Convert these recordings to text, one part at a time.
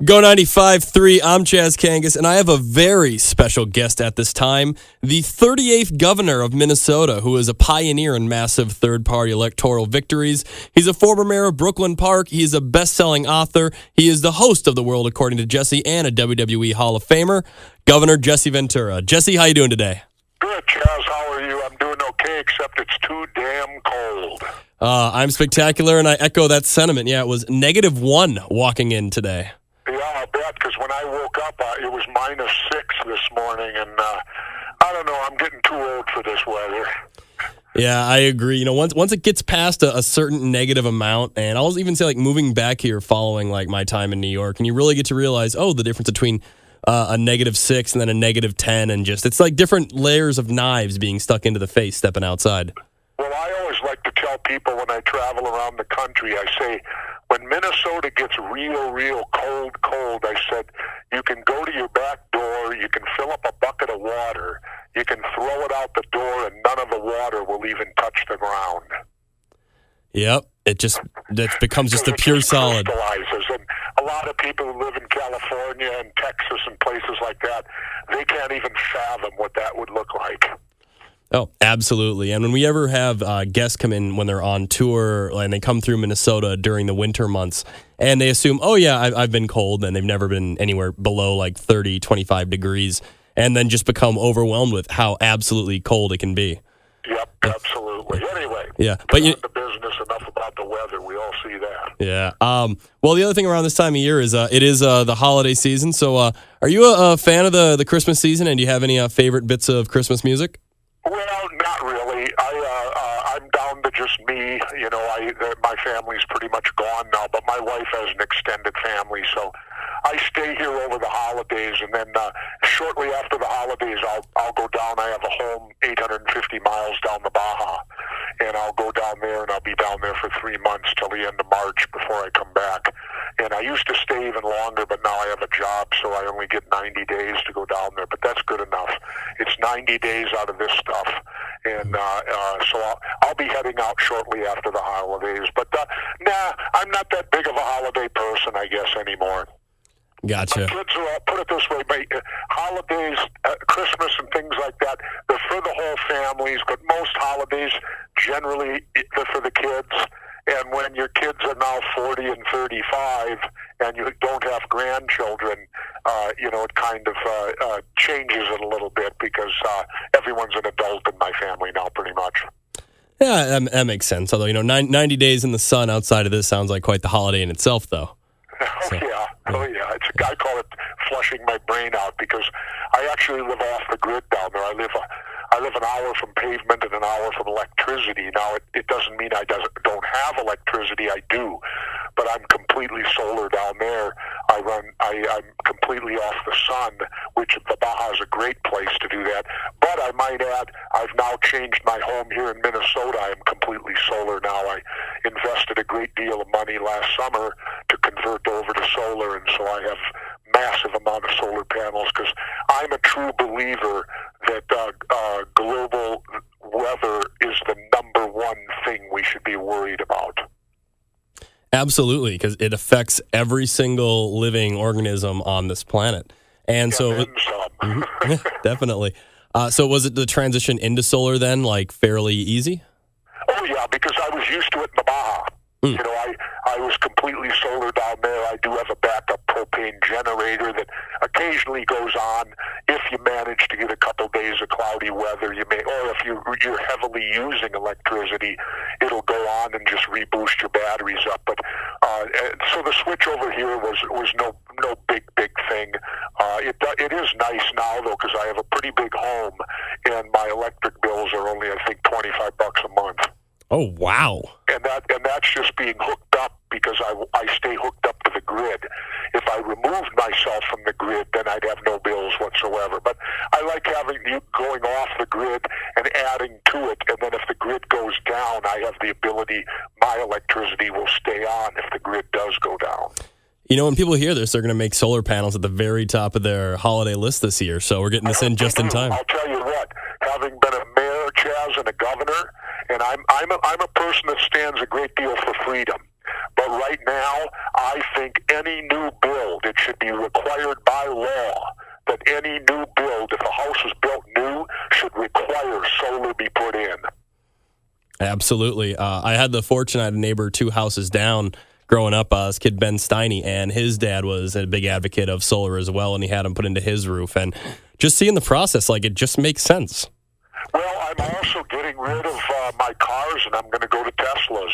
Go 95.3, I'm Chaz Kangas, and I have a very special guest at this time, the 38th governor of Minnesota, who is a pioneer in massive third-party electoral victories. He's a former mayor of Brooklyn Park. He is a best-selling author. He is the host of The World According to Jesse and a WWE Hall of Famer, Governor Jesse Ventura. Jesse, how you doing today? Good, Chaz. How are you? I'm doing okay, except it's too damn cold. I'm spectacular, and I echo that sentiment. Yeah, it was -1 walking in today. Yeah, I bet, because when I woke up, it was -6 this morning, and I don't know, I'm getting too old for this weather. Yeah, I agree. You know, once it gets past a certain negative amount, and I'll even say, like, moving back here following, like, my time in New York, and you really get to realize, the difference between a -6 and then a -10, and just, it's like different layers of knives being stuck into the face stepping outside. Well, I always like to tell people when I travel around the country, I say, when Minnesota gets real cold, I said, you can go to your back door, you can fill up a bucket of water, you can throw it out the door, and none of the water will even touch the ground. Yep, that becomes just a pure solid. Crystallizes, and a lot of people who live in California and Texas and places like that, they can't even fathom what that would look like. Oh, absolutely. And when we ever have guests come in when they're on tour and they come through Minnesota during the winter months and they assume, I've been cold, and they've never been anywhere below like 30, 25 degrees, and then just become overwhelmed with how absolutely cold it can be. Yep, absolutely. Anyway, yeah, but the business, enough about the weather. We all see that. Yeah. Well, the other thing around this time of year is it is the holiday season. So are you a fan of the Christmas season, and do you have any favorite bits of Christmas music? Well, not really. I'm down to just me. You know, my family's pretty much gone now, but my wife has an extended family, so I stay here over the holidays, and then shortly after the holidays, I'll go down. I have a home 850 miles down the Baja, and I'll go down there, and I'll be down there for 3 months till the end of March before I come back. And I used to stay even longer, but now I have a job, so I only get 90 days to go down there. But that's good enough. It's 90 days out of this stuff. And so I'll be heading out shortly after the holidays. But, I'm not that big of a holiday person, I guess, anymore. Gotcha. My kids are, put it this way, holidays, Christmas and things like that, they're for the whole families, but most holidays, generally, they're for the kids. And when your kids are now 40 and 35 and you don't have grandchildren, it kind of changes it a little bit because everyone's an adult in my family now pretty much. Yeah, that makes sense. Although, 90 days in the sun outside of this sounds like quite the holiday in itself, though. Yeah. I call it flushing my brain out because I actually live off the grid down there. I live an hour from pavement and an hour from electricity. Now, it doesn't mean I don't have electricity. I do, but I'm completely solar down there. I'm completely off the sun, which the Baja is a great place to do that. But I might add, I've now changed my home here in Minnesota. I am completely solar now. I invested a great deal of money last summer to convert over to solar, and so I have massive amount of solar panels because I'm a true believer that global weather is the number one thing we should be worried about. Absolutely, because it affects every single living organism on this planet. And definitely. So was it the transition into solar then, like, fairly easy? Oh, yeah, because I was used to it in the Baja. You know, I was completely solar down there. I do have a backup propane generator that occasionally goes on. If you manage to get a couple days of cloudy weather, you may, or if you're heavily using electricity, it'll go on and just reboost your batteries up. But so the switch over here was no big thing. It is nice now though because I have a pretty big home and my electric bills are only I think $25 a month. Oh, wow. And that's just being hooked up because I stay hooked up to the grid. If I removed myself from the grid, then I'd have no bills whatsoever. But I like having you going off the grid and adding to it. And then if the grid goes down, I have the ability, my electricity will stay on if the grid does go down. When people hear this, they're going to make solar panels at the very top of their holiday list this year. So we're getting this in just in time. I'll tell you what, having been a mayor, Chaz, and a governor, and I'm a person that stands a great deal for freedom. But But right now, I think any new build, it should be required by law that any new build, if a house is built new, should require solar be put in. Absolutely. I had the fortune, I had a neighbor 2 houses down growing up, his kid Ben Steiny, and his dad was a big advocate of solar as well, and he had them put into his roof. And just seeing the process, like, it just makes sense. Well, I'm also getting rid of my cars, and I'm going to go to Teslas.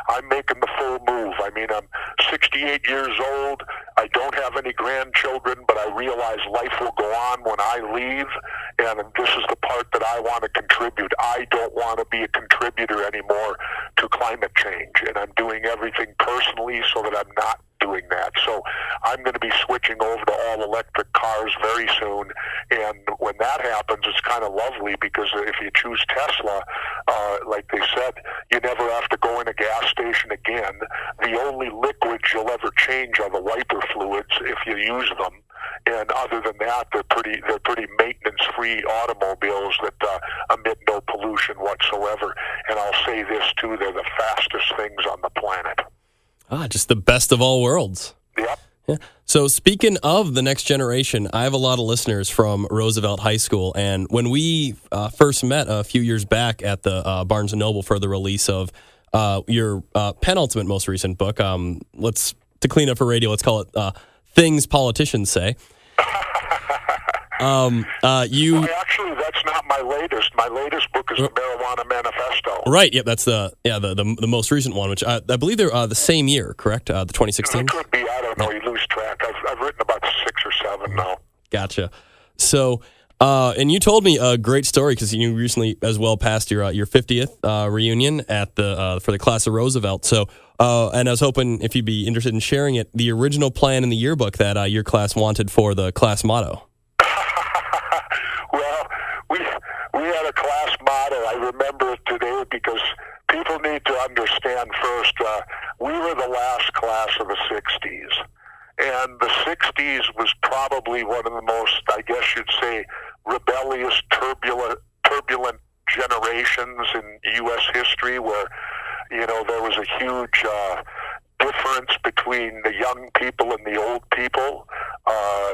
I'm making the full move. I mean, I'm 68 years old. I don't have any grandchildren, but I realize life will go on when I leave, and this is the part that I want to contribute. I don't want to be a contributor anymore to climate change, and I'm doing everything personally so that I'm not doing that. So I'm going to be switching over to all electric cars very soon, and when that happens, it's kind of lovely because if you choose Tesla, like they said, you never have to go in a gas station again. The only liquids you'll ever change are the wiper fluids if you use them, and other than that, they're pretty maintenance-free automobiles that emit no pollution whatsoever. And I'll say this too: they're the fastest things on the planet. Just the best of all worlds. Yep. Yeah. So speaking of the next generation, I have a lot of listeners from Roosevelt High School, and when we first met a few years back at the Barnes & Noble for the release of your penultimate most recent book, to clean up for radio, let's call it Things Politicians Say. Actually, that's not my latest. My latest book is the Marijuana Manifesto. Right. Yep. That's the most recent one, which I believe they're the same year, correct? The 2016. It could be. I don't know. You lose track. I've written about 6 or 7 now. Gotcha. So, and you told me a great story because you recently as well passed your 50th reunion at for the class of Roosevelt. So, and I was hoping if you'd be interested in sharing it, the original plan in the yearbook that your class wanted for the class motto. Well, we had a class motto. I remember it today because people need to understand first, we were the last class of the 60s. And the 60s was probably one of the most, I guess you'd say, rebellious, turbulent generations in U.S. history where, there was a huge difference between the young people and the old people,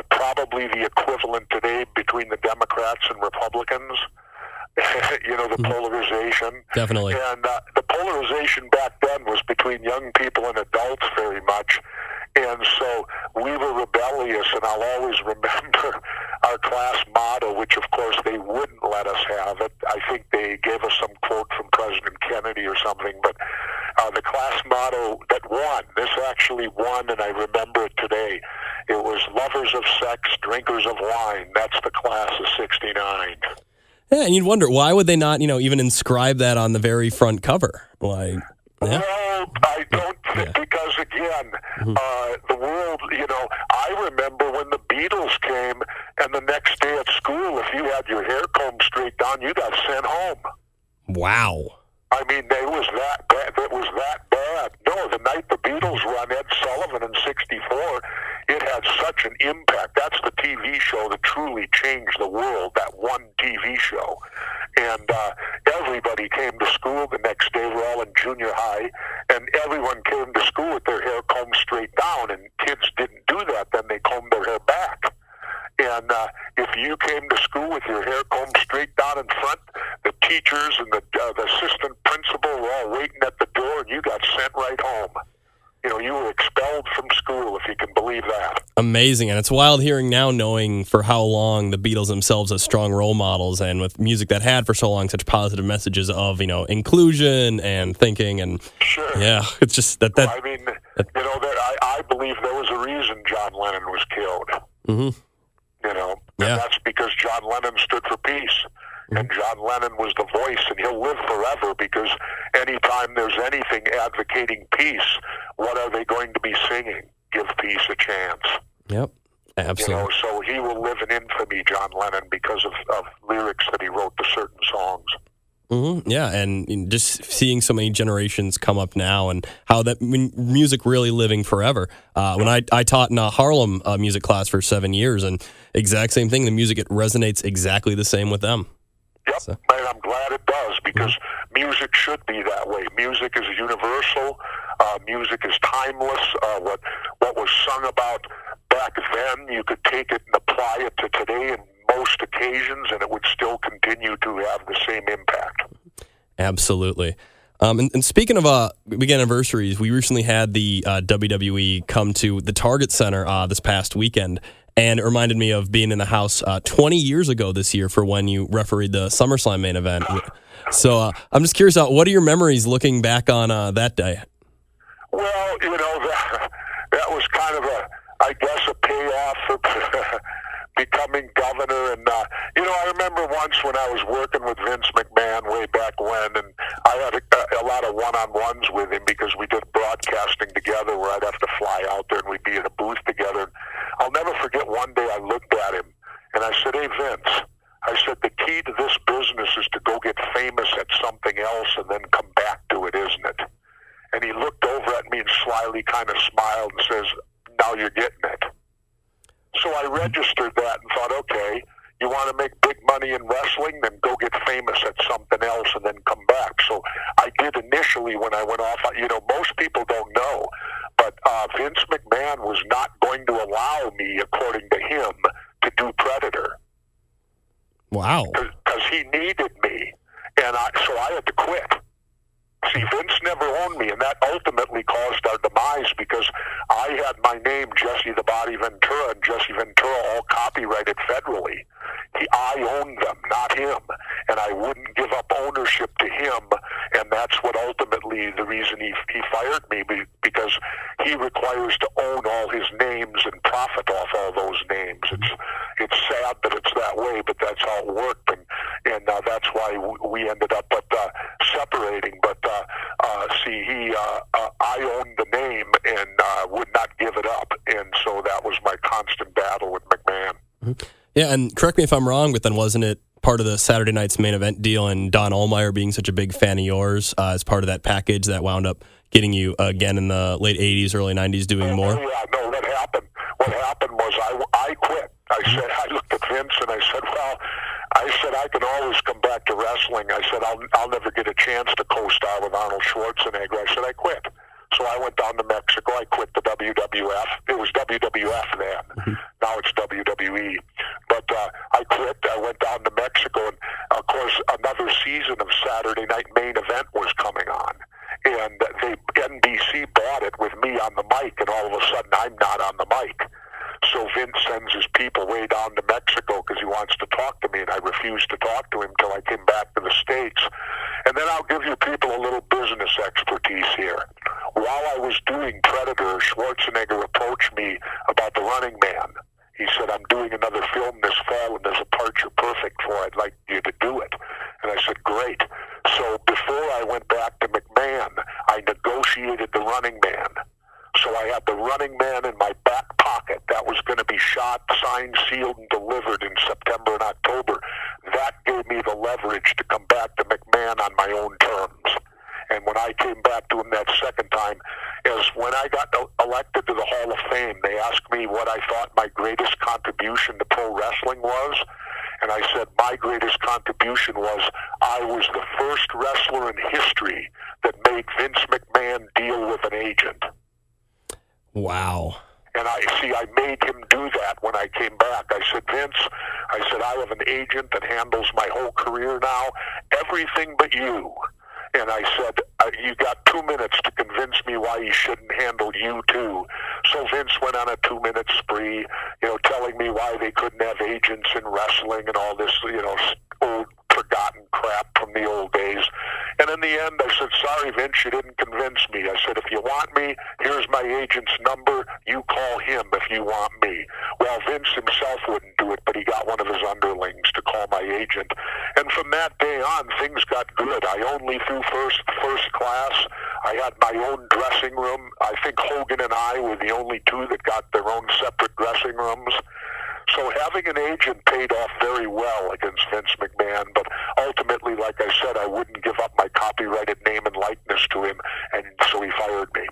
probably the equivalent today between the Democrats and Republicans. The polarization. Definitely. And the polarization back then was between young people and adults very much. And so we were rebellious, and I'll always remember our class motto, which of course they wouldn't let us have it. I think they gave us some quote from President Kennedy or something, but the class motto that won, this actually won, and I remember it today. It was lovers of sex, drinkers of wine. That's the class of 69. Yeah, and you'd wonder, why would they not, even inscribe that on the very front cover? Like, yeah. Well, I don't think, because again, the world, I remember when the Beatles came, and the next day at school, if you had your hair combed straight down, you got sent home. Wow. I mean, it was that bad. It was that bad. No, the night the Beatles were on Ed Sullivan in '64, it had such an impact. That's the TV show that truly changed the world, that one TV show. And everybody came to school the next day. We're all in junior high, and everyone came to school with their hair combed straight down, and kids didn't do that. Then they combed their hair back. And if you came to school with your hair combed straight down in front, the teachers and the assistant principal were all waiting at the door, and you got sent right home. You were expelled from school, if you can believe that. Amazing. And it's wild hearing now, knowing for how long the Beatles themselves as strong role models, and with music that had for so long such positive messages of, inclusion and thinking. And sure. Yeah, it's just that. Well, I mean, I believe there was a reason John Lennon was killed. Mm-hmm. And that's because John Lennon stood for peace. And John Lennon was the voice, and he'll live forever because anytime there's anything advocating peace, what are they going to be singing? Give peace a chance. Yep, absolutely. So he will live in infamy, John Lennon, because of lyrics that he wrote to certain songs. Mm-hmm. Yeah, and just seeing so many generations come up now, and how that music really living forever. When I taught in a Harlem music class for 7 years, and exact same thing, the music, it resonates exactly the same with them. Yep, So. and I'm glad it does, because music should be that way. Music is universal. Music is timeless. What was sung about back then, you could take it and apply it to today in most occasions, and it would still continue to have the same impact. Absolutely. And speaking of big anniversaries, we recently had the WWE come to the Target Center this past weekend, and it reminded me of being in the house 20 years ago this year for when you refereed the SummerSlam main event. So I'm just curious, what are your memories looking back on that day? Well, that was kind of I guess, a payoff for becoming governor. And, I remember once when I was working with Vince McMahon way back when, and I had a lot of one-on-ones with him because we did broadcasting together where I'd have to fly out there and we'd be in a booth together. I'll never forget one day I looked at him and I said, "Hey, Vince," I said, "the key to this business is to go get famous at something else and then come back to it, isn't it?" And he looked over at me and slyly kind of smiled and says, "Now you're getting it." So I registered that and thought, okay, you want to make big money in wrestling, then go get famous at something else and then come back. So I did initially when I went off. Most people don't know, but Vince McMahon was not going to allow me, according to him, to do Predator. Wow. Because he needed me, and so I had to quit. See, Vince never owned me, and that ultimately caused our demise because I had my name, Jesse the Body Ventura, and Jesse Ventura all copyrighted federally. I owned them, not him, and I wouldn't give up ownership to him, and that's what ultimately the reason he fired me, because he requires to own all his names and profit off all those names. It's sad that it's that way, but that's how it worked, and that's why we ended up separating. But I owned the name and would not give it up, and so that was my constant battle with McMahon. Mm-hmm. Yeah, and correct me if I'm wrong, but then wasn't it part of the Saturday night's main event deal and Don Ohlmeyer being such a big fan of yours as part of that package that wound up getting you again in the late 80s, early 90s doing more? Yeah, no, what happened was I quit. I looked at Vince and I said, well, I can always come back to wrestling. I said, I'll never get a chance to co-star with Arnold Schwarzenegger. I said, I quit. So I went down to Mexico. I quit the WWF. It was WWF then. Mm-hmm. Now it's WWE. But I quit. I went down to Mexico. And, of course, another season of Saturday Night Main Event was coming on. And NBC bought it with me on the mic, and all of a sudden I'm not on the mic. So Vince sends his people way down to Mexico because he wants to talk to me, and I refused to talk to him until I came back to the States. And then I'll give you people a little business expertise here. While I was doing Predator, Schwarzenegger approached me about The Running Man. He said, "I'm doing another film this fall, and there's a part you're perfect for. I'd like you to do it." And I said, "Great." So before I went back to McMahon, I negotiated The Running Man. So I had The Running Man in my back pocket. That was going to be shot, signed, sealed, and delivered in September and October. That gave me the leverage to come back to McMahon on my own terms. And when I came back to him that second time, is when I got elected to the Hall of Fame, they asked me what I thought my greatest contribution to pro wrestling was. And I said my greatest contribution was I was the first wrestler in history that made Vince McMahon deal with an agent. Wow. And I made him do that when I came back. I said, "Vince," I have an agent that handles my whole career now, everything but you. And I said, "You got 2 minutes to convince me why he shouldn't handle you too." So Vince went on a 2-minute spree, telling me why they couldn't have agents in wrestling and all this, old forgotten crap from the old days. And in the end, I said, "Sorry, Vince, you didn't convince me." I said, "If you want me, here's my agent's number. You call him if you want me." Well, Vince himself wouldn't do it, but he got one of his underlings to call my agent. And from that day on, things got good. I only flew first class. I had my own dressing room. I think Hogan and I were the only two that got their own separate dressing rooms. So having an agent paid off very well against Vince McMahon, but ultimately, like I said, I wouldn't give up my copyrighted name and likeness to him, and so he fired me.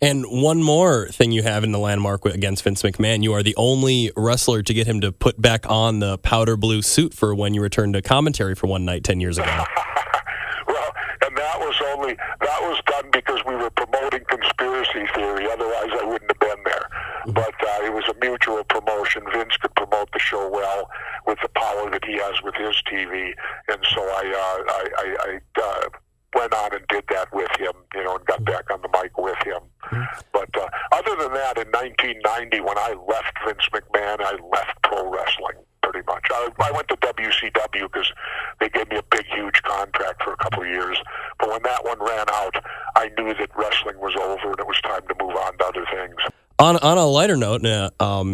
And one more thing you have in the landmark against Vince McMahon, you are the only wrestler to get him to put back on the powder blue suit for when you returned to commentary for one night 10 years ago. Well, and that was done because we were promoting conspiracy theory. Otherwise, I wouldn't have been there. But it was a mutual promotion. Vince could promote the show well with the power that he has with his TV, and so I went on and did that with him, and got back on the mic with him. But other than that, in 1990, when I left Vince McMahon, I left pro wrestling pretty much. I went to WCW because they gave me a big, huge contract for a couple of years. But when that one ran out, I knew that wrestling was over and it was time to move on to other things. On a lighter note,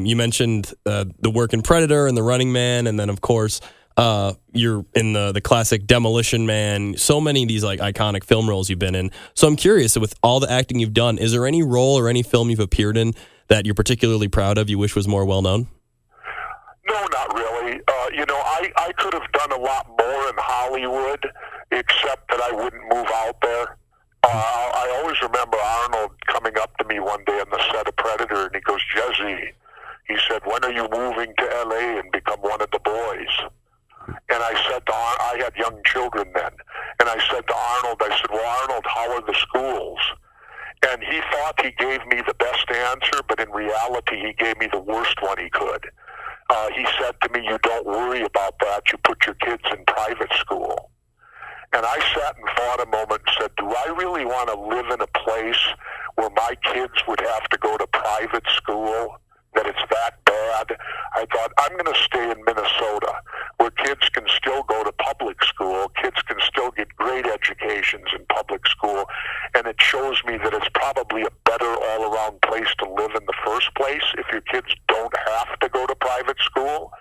you mentioned the work in Predator and the Running Man, and then, of course, you're in the classic Demolition Man, so many of these like iconic film roles you've been in. So I'm curious, with all the acting you've done, is there any role or any film you've appeared in that you're particularly proud of, you wish was more well-known? No, not really. I could have done a lot more in Hollywood, except that I wouldn't move out there. I always remember Arnold coming up to me one day on the set of Predator, and he goes, "Jesse," he said, "when are you moving to L.A. and become one of the boys?" And I said to Arnold, I had young children then, and I said to Arnold, "Well, Arnold, how are the schools?" And he thought he gave me the best answer, but in reality, he gave me the worst one he could. He said to me, "You don't worry about that. You put your kids in private school." And I sat and thought a moment and said, do I really want to live in a place where my kids would have to go to private school, that it's that bad? I thought, I'm going to stay in Minnesota, where kids can still go to public school, kids can still get great educations in public school, and it shows me that it's probably a better all-around place to live in the first place if your kids don't have to go to private school.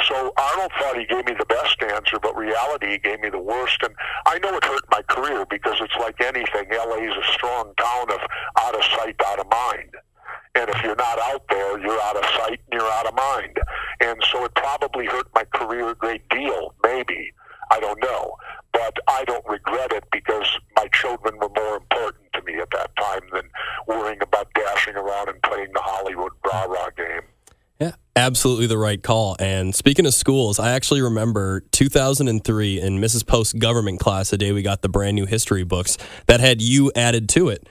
So Arnold thought he gave me the best answer, but reality, he gave me the worst. And I know it hurt my career because it's like anything. L.A. is a strong town of out of sight, out of mind. And if you're not out there, you're out of sight and you're out of mind. And so it probably hurt my career a great deal, maybe. I don't know. But I don't regret it because my children were more important to me at that time than worrying about dashing around and playing the Hollywood rah-rah game. Yeah, absolutely the right call. And speaking of schools, I actually remember 2003 in Mrs. Post's government class, the day we got the brand new history books that had you added to it.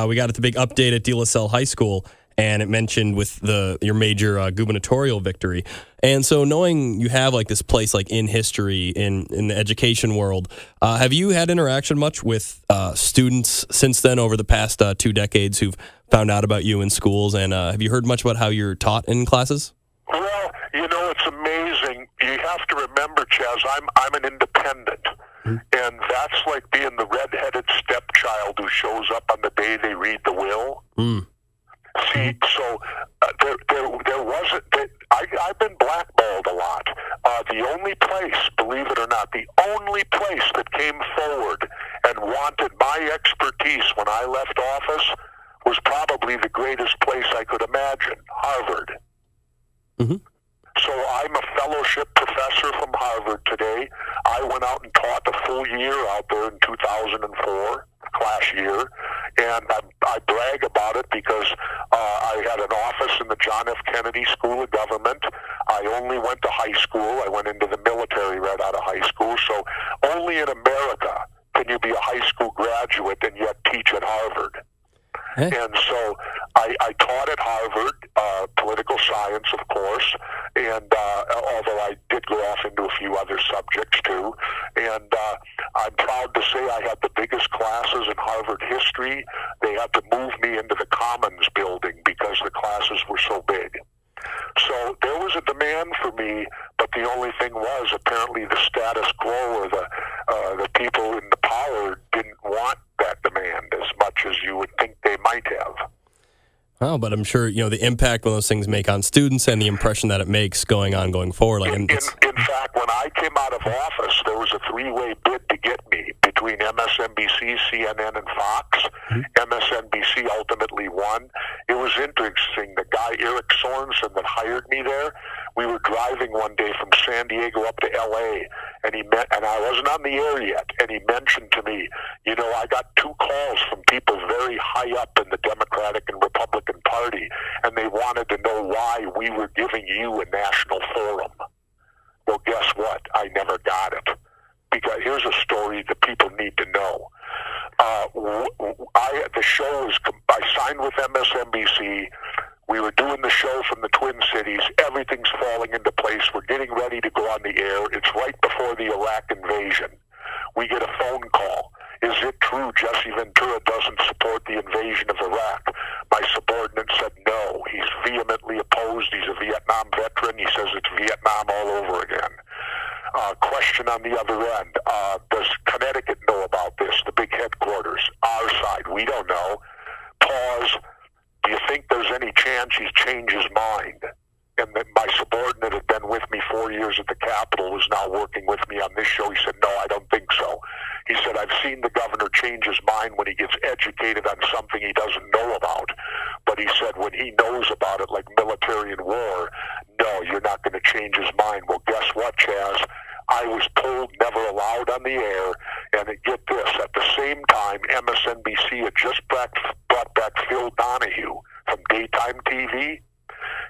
We got the big update at De La Salle High School, and it mentioned with your major gubernatorial victory. And so knowing you have like this place like in history, in the education world, have you had interaction much with students since then over the past 2 decades who've found out about you in schools? And have you heard much about how you're taught in classes? Well, it's amazing. You have to remember, Chaz, I'm an independent. And that's like being the red-headed stepchild who shows up on the day they read the will. See, so there wasn't. I've been blackballed a lot. The only place, believe it or not, the only place that came forward and wanted my expertise when I left office was probably the greatest place I could imagine, Harvard. Mm-hmm. So I'm a fellowship professor from Harvard today. I went out and taught the full year out there in 2004, class year, and I brag about it because I had an office in the John F. Kennedy School of Government. I only went to high school. I went into the military right out of high school. So only in America can you be a high school graduate and yet teach at Harvard. Hey. And so I taught at Harvard, political science, of course, and although I did go off into a few other subjects too. And I'm proud to say I had the biggest classes in Harvard history. They had to move me into the Commons building because the classes were so big. So there was a demand for me, but the only thing was apparently the status quo or the people in the power didn't want that demand as much as you would think they might have. Oh, but I'm sure, the impact one of those things make on students and the impression that it makes going forward. In fact, when I came out of office, there was a 3-way bid to get me between MSNBC, CNN, and Fox. Mm-hmm. MSNBC ultimately won. It was interesting. The guy, Eric Sorensen, that hired me there, we were driving one day from San Diego up to L.A., and and I wasn't on the air yet, and he mentioned to me, I got 2 calls from people very high up in the Democratic and Republican Party, and they wanted to know why we were giving you a national forum. Well, guess what? I never got it. Because here's a story that people need to know. I signed with MSNBC. We were doing the show from the Twin Cities. Everything's falling into place. We're getting ready to go on the air. It's right before the Iraq invasion. We get a phone call. Is it true Jesse Ventura doesn't support the invasion of Iraq? My subordinate said no. He's vehemently opposed. He's a Vietnam veteran. He says it's Vietnam all over again. Question on the other end. Does Connecticut know about this? The big headquarters. Our side. We don't know. Pause. Do you think there's any chance he's changed his mind? And that my subordinate had been with me 4 years at the Capitol, was now working with me on this show. He said, no, I don't think so. He said, I've seen the governor change his mind when he gets educated on something he doesn't know about. But he said, when he knows about it, like military and war, no, you're not going to change his mind. Well, guess what, Chaz? I was told never allowed on the air, and get this, at the same time, MSNBC had just brought back Phil Donahue from daytime TV.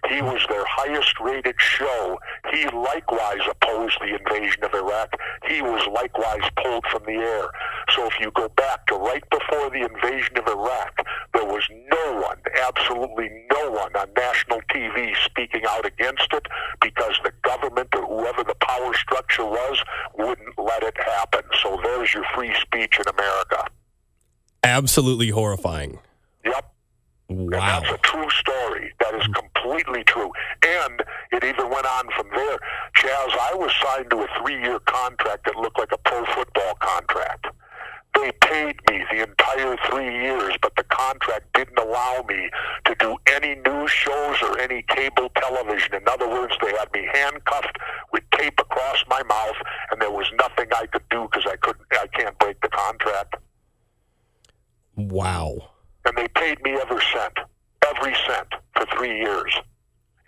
He was their highest-rated show. He likewise opposed the invasion of Iraq. He was likewise pulled from the air. So if you go back to right before the invasion of Iraq, there was no one, absolutely no one on national TV speaking out against it because the government or whoever the power structure was wouldn't let it happen. So there's your free speech in America. Absolutely horrifying. Yep. Wow. And that's a true story. That is completely true. And it even went on from there. Chaz, I was signed to a 3-year contract that looked like a pro football contract. They paid me the entire 3 years, but the contract didn't allow me to do any news shows or any cable television. In other words, they had me handcuffed with tape across my mouth, and there was nothing I could do because I can't break the contract. Wow. And they paid me every cent for 3 years.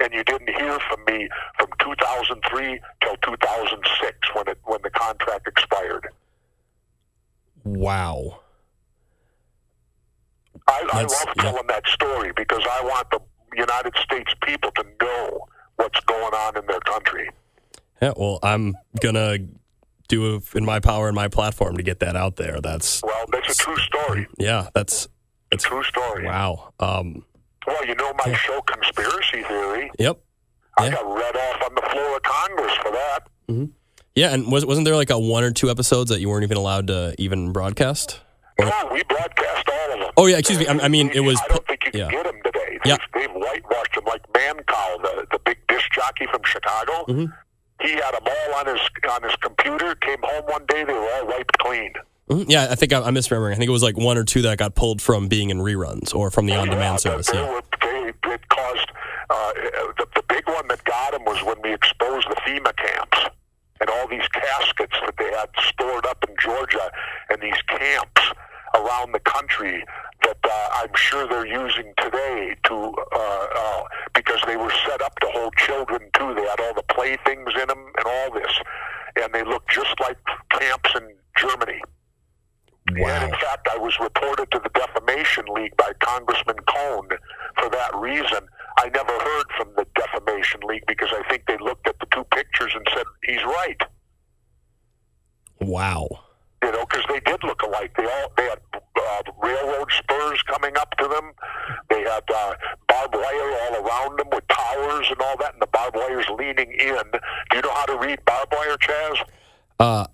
And you didn't hear from me from 2003 till 2006 when the contract expired. Wow. I love telling that story because I want the United States people to know what's going on in their country. Yeah, well, I'm going to do in my power and my platform to get that out there. That's a true story. Yeah, it's a true story. Wow. Well, you know my show Conspiracy Theory. Yep. I got read off on the floor of Congress for that. Mm-hmm. Yeah, and wasn't there like a 1 or 2 episodes that you weren't even allowed to even broadcast? No, we broadcast all of them. Oh, yeah, excuse me. I mean, it was... I don't think you can get them today. They've whitewashed them like Mancow, the big disc jockey from Chicago. Mm-hmm. He had them all on his computer, came home one day, they were all wiped clean. Mm-hmm. Yeah, I think I'm misremembering. I think it was like 1 or 2 that got pulled from being in reruns or from the on-demand service. It caused... the big one that got him was when we exposed the FEMA camps and all these caskets that they had stored up in Georgia and these camps around the country that I'm sure they're using today because they were set up to hold children too. They had all the playthings in them and all this, and they looked just like camps in Germany. Wow. And in fact, I was reported to the Defamation League by Congressman Cohn for that reason. I never heard from the Defamation League because I think they looked at the 2 pictures and said, he's right. Wow. Because they did look alike. They had railroad spurs coming up to them. They had barbed wire all around them with towers and all that, and the barbed wire's leaning in. Do you know how to read barbed wire, Chaz?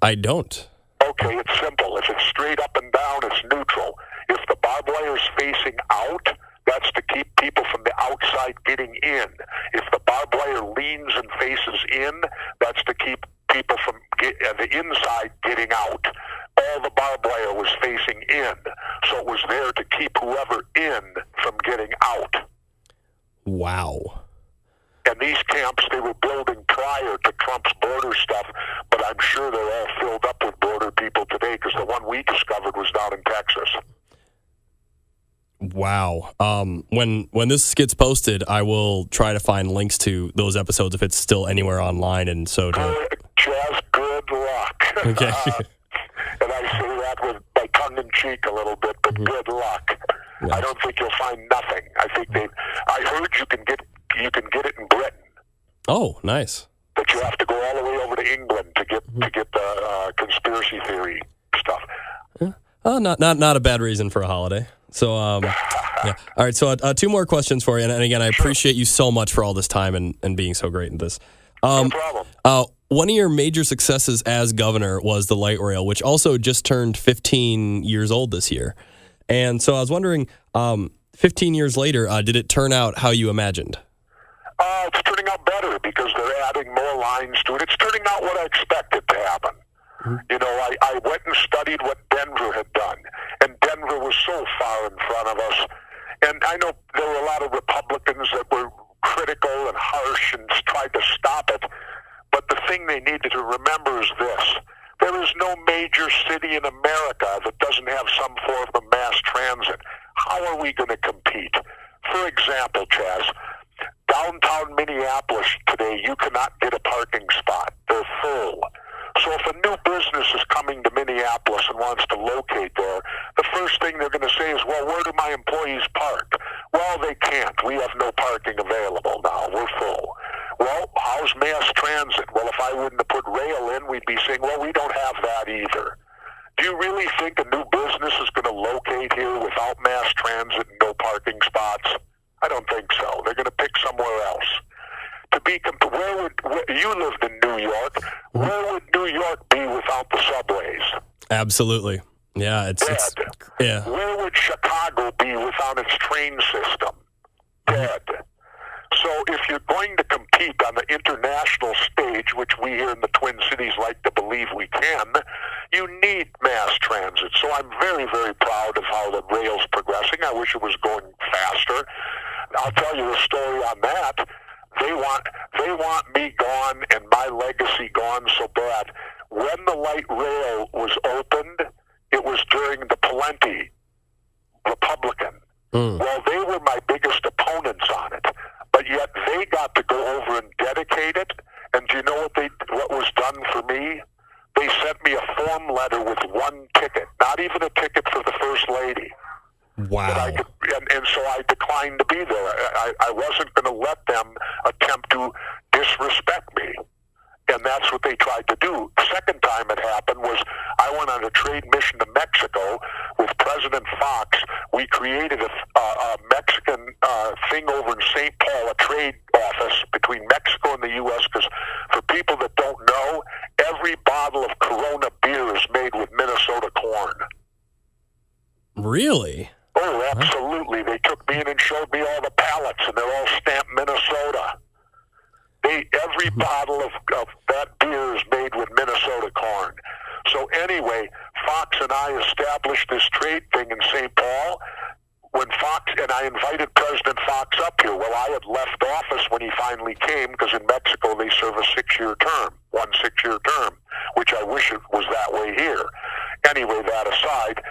I don't. Okay, it's simple. If it's straight up and down, it's neutral. If the barbed wire is facing out, that's to keep people from the outside getting in. If the barbed wire leans and faces in, that's to keep people from the inside getting out. All the barbed wire was facing in, so it was there to keep whoever in from getting out. Wow. And these camps they were building prior to Trump's border stuff, but I'm sure they're all filled up with border people today because the one we discovered was down in Texas. Wow. When this gets posted, I will try to find links to those episodes if it's still anywhere online. And so, Chaz, good luck. Okay. And I say that with my tongue in cheek a little bit, but good luck. Yeah. I don't think you'll find nothing. I heard you can get it in Britain. Oh, nice. But you have to go all the way over to England to get the conspiracy theory stuff. Yeah. Oh, not a bad reason for a holiday. So, yeah. All right. So, two more questions for you, and again, I appreciate you so much for all this time and being so great in this. No problem. One of your major successes as governor was the Lightrail, which also just turned 15 years old this year. And so I was wondering, 15 years later, did it turn out how you imagined? It's turning out better because they're adding more lines to it. It's turning out what I expected to happen. Mm-hmm. You know, I went and studied what Denver had done, and Denver was so far in front of us. And I know there were a lot of Republicans that were critical and harsh and tried to stop it. But the thing they needed to remember is this. There is no major city in America that doesn't have some form of mass transit. How are we going to compete? For example, Chaz, downtown Minneapolis today, you cannot get a parking spot. They're full. So if a new business is coming to Minneapolis and wants to locate there, the first thing they're going to say is, well, where do my employees park? Well, they can't. We have no parking available now. We're full. Well, how's mass transit? Well, if I wouldn't have put rail in, we'd be saying, well, we don't have that either. Do you really think a new business is going to locate here without mass transit and no parking spots? I don't think so. They're going to pick somewhere else. You lived in New York. Where would New York be without the subways? Absolutely. Yeah, it's yeah. Where would Chicago be without its train system? Dead. So if you're going to compete on the international stage, which we here in the Twin Cities like to believe we can, you need mass transit. So I'm very, very proud of how the rail's progressing. I wish it was going faster. I'll tell you a story on that. They want me gone and my legacy gone so bad. When the light rail was opened, it was during the Pawlenty Republican. Well, they were my biggest opponents on it, but yet they got to go over and dedicate it. And do you know what was done for me? They sent me a form letter with one ticket, not even a ticket for the First Lady. Wow. And so I declined to be there. I wasn't going to let them attempt to disrespect me. And that's what they tried to do. The second time it happened was I went on a trade mission to Mexico with President Fox. We created a Mexican thing over in St. Paul, a trade office between Mexico and the U.S., because for people that don't know, every bottle of Corona beer is made with Minnesota corn. Really? Oh, absolutely. They took me in and showed me all the pallets, and they're all stamped Minnesota. Every bottle of that beer is made with Minnesota corn. So anyway, Fox and I established this trade thing in St. Paul. When Fox, and I invited President Fox up here. Well, I had left office when he finally came, because in Mexico they serve a 6-year term, 1 6-year term, which I wish it was that way here. Anyway, that aside,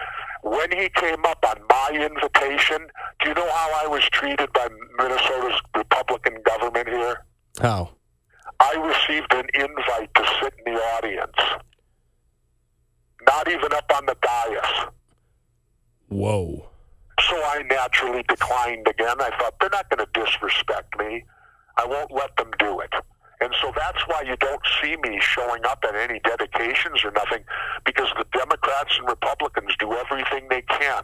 when he came up on my invitation, do you know how I was treated by Minnesota's Republican government here? How? I received an invite to sit in the audience. Not even up on the dais. Whoa. So I naturally declined again. I thought, they're not going to disrespect me. I won't let them do it. And so that's why you don't see me showing up at any dedications or nothing, because the Democrats and Republicans do everything they can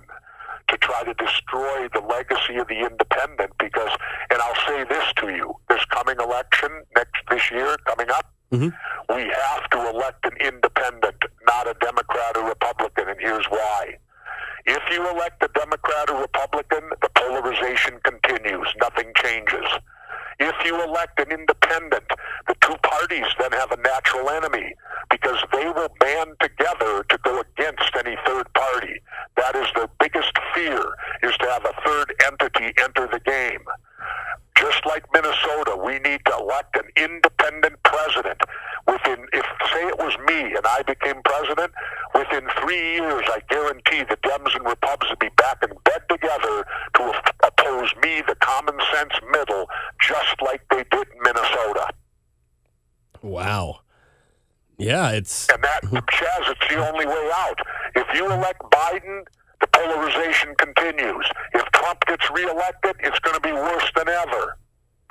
to try to destroy the legacy of the independent. Because, and I'll say this to you, this coming election this year coming up, we have to elect an independent, not a Democrat or Republican, and here's why. If you elect a Democrat or Republican, the polarization continues. Nothing changes. If you elect an independent, the two parties then have a natural enemy, because they will band together to go against any third party. That is their biggest fear, is to have a third entity enter the game. Just like Minnesota, we need to elect an independent president. Say it was me and I became president, within 3 years, I guarantee the Dems and Repubs would be back in bed together to oppose me, the common sense middle, just like they did in Minnesota. Wow. Yeah, it's... And that, Chaz, it's the only way out. If you elect Biden, the polarization continues. If Trump gets reelected, it's going to be worse than ever.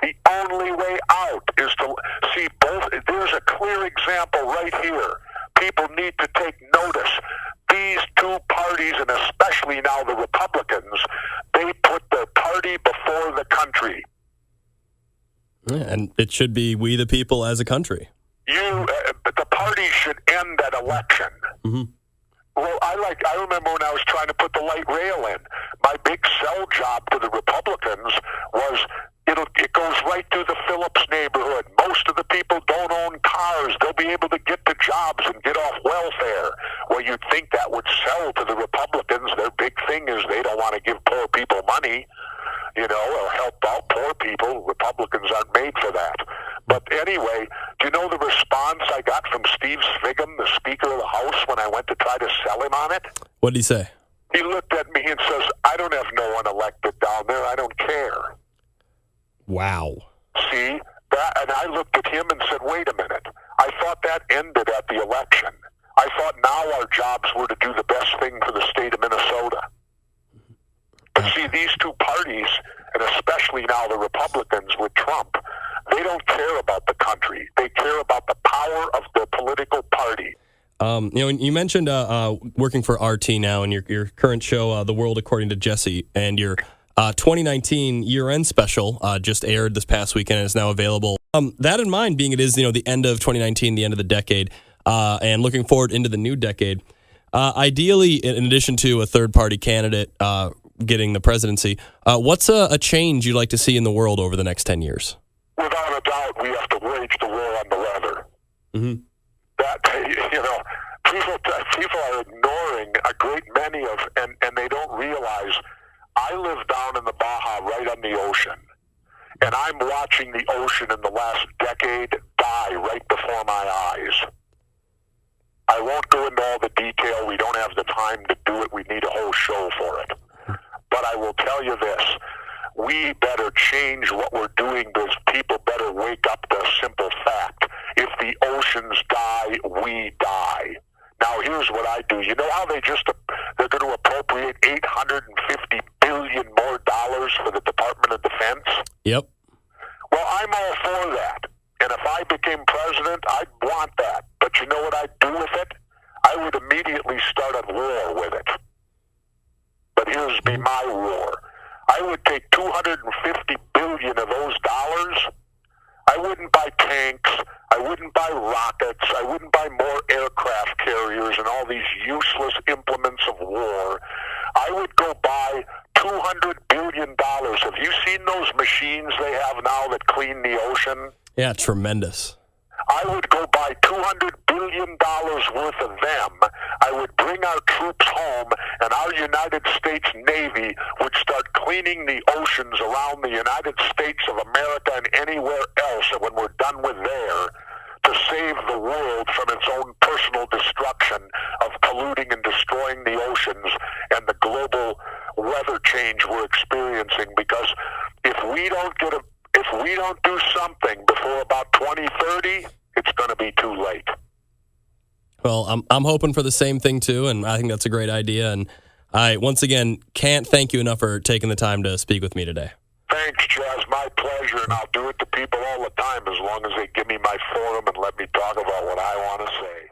The only way out is to see both. There's a clear example right here. People need to take notice. These two parties, and especially now the Republicans, they put the party before the country. Yeah, and it should be we the people as a country. The party should end that election. Mm-hmm. Well, I remember when I was trying to put the light rail in. My big sell job to the Republicans was it goes right through the Phillips neighborhood. Most of the people don't own cars. They'll be able to get to jobs and get off welfare. Well, you'd think that would sell to the Republicans. Their big thing is they don't want to give poor people money, or help out poor people. Republicans aren't made for that. But anyway, do you know the response I got from Steve Sviggum, the Speaker of the House, when I went to try to sell him on it? What did he say? He looked at me and says, I don't have no one elected down there. I don't care. Wow. See? And I looked at him and said, wait a minute. I thought that ended at the election. I thought now our jobs were to do the best thing for the state of Minnesota. But see, these two parties, and especially now the Republicans with Trump, they don't care about the country. They care about the power of the political party. You mentioned working for RT now and your current show, The World According to Jesse, and your 2019 year-end special just aired this past weekend and is now available. That in mind, being it is the end of 2019, the end of the decade, and looking forward into the new decade, ideally, in addition to a third-party candidate getting the presidency, what's a change you'd like to see in the world over the next 10 years? Without a doubt, we have to wage the war on the weather. Mm-hmm. That, people are ignoring a great many of, and they don't realize, I live down in the Baja right on the ocean, and I'm watching the ocean in the last decade die right before my eyes. I won't go into all the detail. We don't have the time to do it. We need a whole show for it. But I will tell you this. We better change what we're doing because people better wake up to a simple fact. If the oceans die, we die. Now, here's what I do. You know how they're going to appropriate $850 billion more dollars for the Department of Defense? Yep. Well, I'm all for that. And if I became president, I'd want that. But you know what I'd do with it? I would immediately start a war with it. But here's be my war. I would take $250 billion of those dollars. I wouldn't buy tanks. I wouldn't buy rockets. I wouldn't buy more aircraft carriers and all these useless implements of war. I would go buy $200 billion. Have you seen those machines they have now that clean the ocean? Yeah, tremendous. I would go buy $200 billion worth of them. I would bring our troops home, and our United States Navy would start cleaning the oceans around the United States of America and anywhere else, and when we're done with there, to save the world from its own personal destruction of polluting and destroying the oceans and the global weather change we're experiencing. Because if we don't do something before about 2030, it's going to be too late. Well, I'm hoping for the same thing too, and I think that's a great idea. And I once again can't thank you enough for taking the time to speak with me today. Thanks, Chaz. My pleasure, and I'll do it to people all the time as long as they give me my forum and let me talk about what I want to say.